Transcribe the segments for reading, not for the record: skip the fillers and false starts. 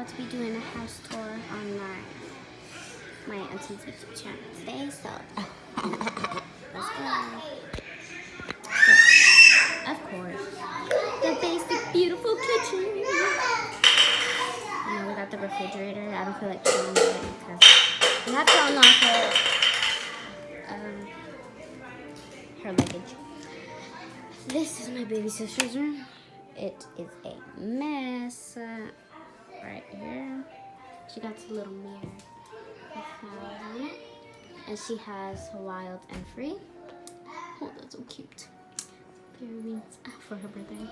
about to be doing a house tour on my auntie's YouTube channel today, so let's go. So, of course, the basic, beautiful kitchen. You know, we got the refrigerator. I don't feel like showing it because we have to unlock her luggage. This is my baby sister's room. It is a mess right here. She got a little mirror with flowers on it. And she has Wild and Free. Oh, that's so cute. Fairy wings for her birthday.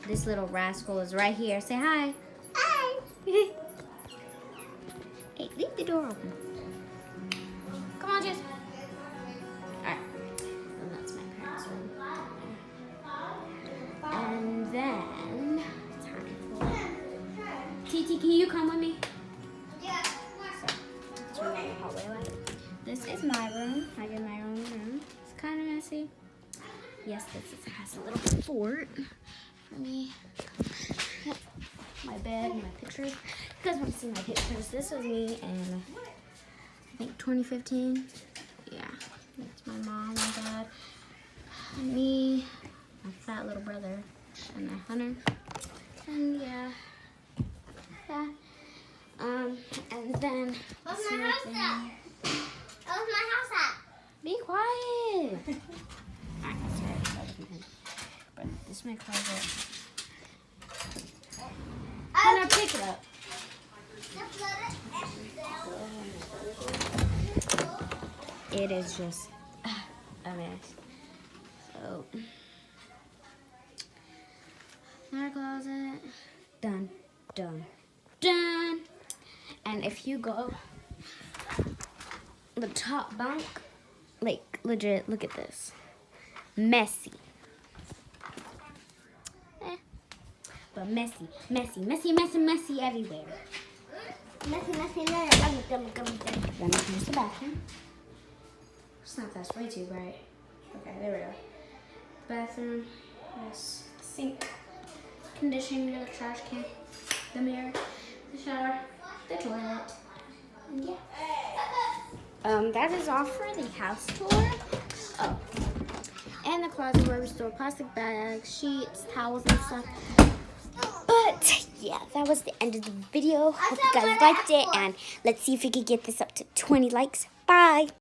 This little rascal is right here. Say hi. Hi. Hey, leave the door open. Come on, Jess. Alright. And that's my parents' room. And then, time for TT, can you come with me? Yeah. So, let's the hallway light. This is my room. I get my own room. It's kind of messy. Yes, this has a little fort for me. My bed, my pictures. You guys want to see my pictures? This was me in, I think, 2015. Yeah, that's my mom, my dad, and me, my fat little brother, and my Hunter. And yeah. And then Where's my house at? Where's my house at? Be quiet. Alright, sorry. But this is my closet. Hunter, pick it up. It is just a mess. So, our closet, done, done, done. And if you go the top bunk, like legit, look at this, messy. But messy, messy, messy, messy, messy everywhere. Messy, messy, no. Let me finish the bathroom. It's not that spray too bright. Okay, there we go. Bathroom, yes, sink, conditioning mirror, trash can, the mirror, the shower, the toilet, and yeah. That is all for the house tour. Oh, and the closet where we store plastic bags, sheets, towels, and stuff. But yeah, that was the end of the video. Hope you guys liked it, and let's see if we can get this up to 20 likes. Bye.